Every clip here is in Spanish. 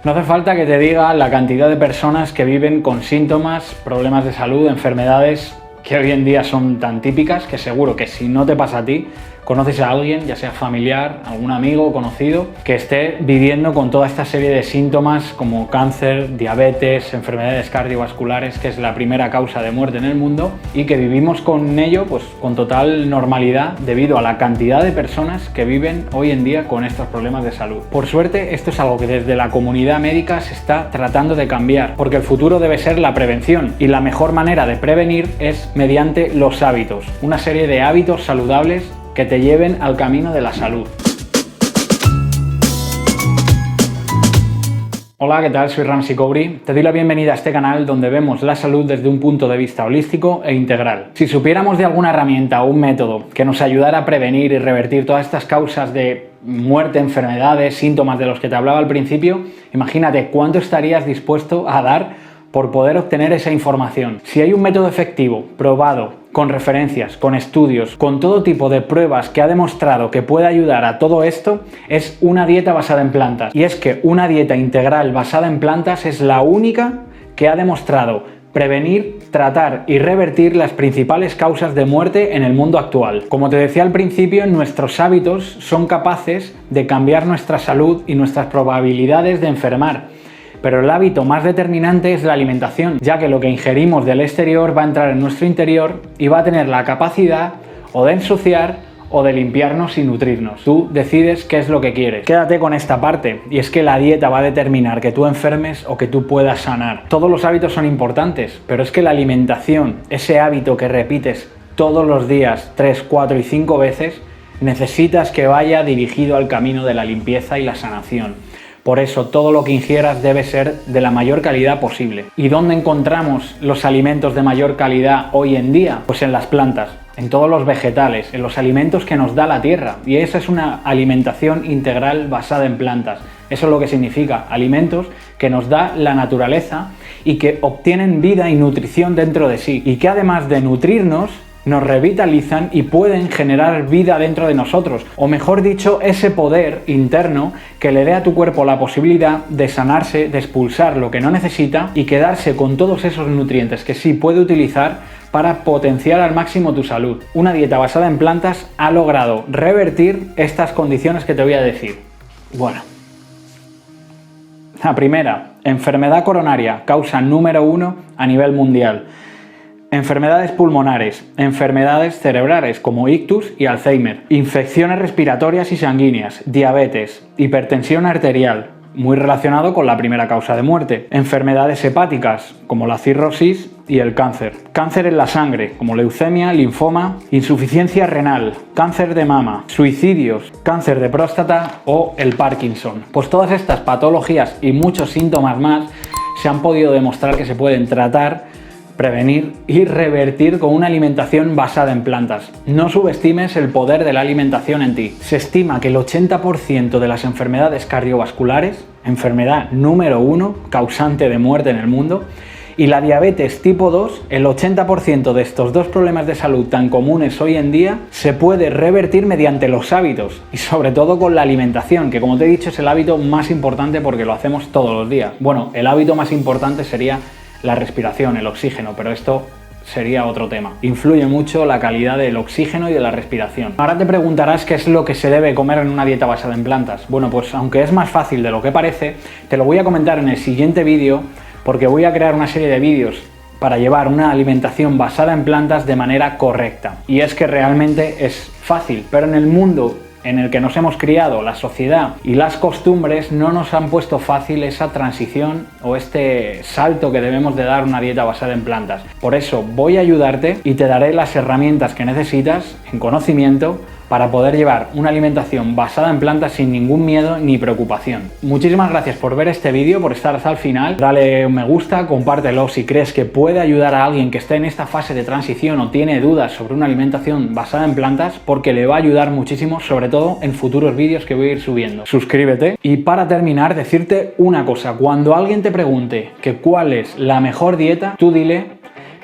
No hace falta que te diga la cantidad de personas que viven con síntomas, problemas de salud, enfermedades que hoy en día son tan típicas que seguro que si no te pasa a ti, conoces a alguien, ya sea familiar, algún amigo o conocido, que esté viviendo con toda esta serie de síntomas como cáncer, diabetes, enfermedades cardiovasculares, que es la primera causa de muerte en el mundo, y que vivimos con ello pues con total normalidad debido a la cantidad de personas que viven hoy en día con estos problemas de salud. Por suerte, esto es algo que desde la comunidad médica se está tratando de cambiar, porque el futuro debe ser la prevención, y la mejor manera de prevenir es mediante los hábitos, una serie de hábitos saludables que te lleven al camino de la salud. Hola, ¿qué tal? Soy Ramsey Cobri. Te doy la bienvenida a este canal donde vemos la salud desde un punto de vista holístico e integral. Si supiéramos de alguna herramienta o un método que nos ayudara a prevenir y revertir todas estas causas de muerte, enfermedades, síntomas de los que te hablaba al principio, imagínate cuánto estarías dispuesto a dar por poder obtener esa información. Si hay un método efectivo, probado, con referencias, con estudios, con todo tipo de pruebas que ha demostrado que puede ayudar a todo esto, es una dieta basada en plantas. Y es que una dieta integral basada en plantas es la única que ha demostrado prevenir, tratar y revertir las principales causas de muerte en el mundo actual. Como te decía al principio, nuestros hábitos son capaces de cambiar nuestra salud y nuestras probabilidades de enfermar. Pero el hábito más determinante es la alimentación, ya que lo que ingerimos del exterior va a entrar en nuestro interior y va a tener la capacidad o de ensuciar o de limpiarnos y nutrirnos. Tú decides qué es lo que quieres. Quédate con esta parte, y es que la dieta va a determinar que tú enfermes o que tú puedas sanar. Todos los hábitos son importantes, pero es que la alimentación, ese hábito que repites todos los días 3, 4 y 5 veces, necesitas que vaya dirigido al camino de la limpieza y la sanación. Por eso todo lo que ingieras debe ser de la mayor calidad posible. ¿Y dónde encontramos los alimentos de mayor calidad hoy en día? Pues en las plantas, en todos los vegetales, en los alimentos que nos da la tierra. Y esa es una alimentación integral basada en plantas. Eso es lo que significa alimentos que nos da la naturaleza y que obtienen vida y nutrición dentro de sí. Y que además de nutrirnos, nos revitalizan y pueden generar vida dentro de nosotros, o mejor dicho, ese poder interno que le dé a tu cuerpo la posibilidad de sanarse, de expulsar lo que no necesita y quedarse con todos esos nutrientes que sí puede utilizar para potenciar al máximo tu salud. Una dieta basada en plantas ha logrado revertir estas condiciones que te voy a decir. Bueno, la primera, enfermedad coronaria, causa número 1 a nivel mundial. Enfermedades pulmonares, enfermedades cerebrales como ictus y Alzheimer, infecciones respiratorias y sanguíneas, diabetes, hipertensión arterial, muy relacionado con la primera causa de muerte, enfermedades hepáticas como la cirrosis y el cáncer, cáncer en la sangre como leucemia, linfoma, insuficiencia renal, cáncer de mama, suicidios, cáncer de próstata o el Parkinson. Pues todas estas patologías y muchos síntomas más se han podido demostrar que se pueden tratar, prevenir y revertir con una alimentación basada en plantas. No subestimes el poder de la alimentación en ti. Se estima que el 80% de las enfermedades cardiovasculares, enfermedad número 1, causante de muerte en el mundo, y la diabetes tipo 2, el 80% de estos dos problemas de salud tan comunes hoy en día, se puede revertir mediante los hábitos y sobre todo con la alimentación, que como te he dicho es el hábito más importante porque lo hacemos todos los días. Bueno, el hábito más importante sería la respiración, el oxígeno, pero esto sería otro tema. Influye mucho la calidad del oxígeno y de la respiración. Ahora te preguntarás qué es lo que se debe comer en una dieta basada en plantas. Bueno, pues aunque es más fácil de lo que parece, te lo voy a comentar en el siguiente vídeo, porque voy a crear una serie de vídeos para llevar una alimentación basada en plantas de manera correcta. Y es que realmente es fácil, pero en el mundo en el que nos hemos criado, la sociedad y las costumbres no nos han puesto fácil esa transición o este salto que debemos de dar a una dieta basada en plantas. Por eso voy a ayudarte y te daré las herramientas que necesitas en conocimiento para poder llevar una alimentación basada en plantas sin ningún miedo ni preocupación. Muchísimas gracias por ver este vídeo, por estar hasta el final. Dale un me gusta, compártelo si crees que puede ayudar a alguien que esté en esta fase de transición o tiene dudas sobre una alimentación basada en plantas, porque le va a ayudar muchísimo, sobre todo en futuros vídeos que voy a ir subiendo. Suscríbete. Y para terminar, decirte una cosa: cuando alguien te pregunte que cuál es la mejor dieta, tú dile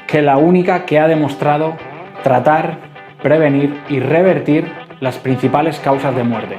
que la única que ha demostrado tratar, prevenir y revertir las principales causas de muerte.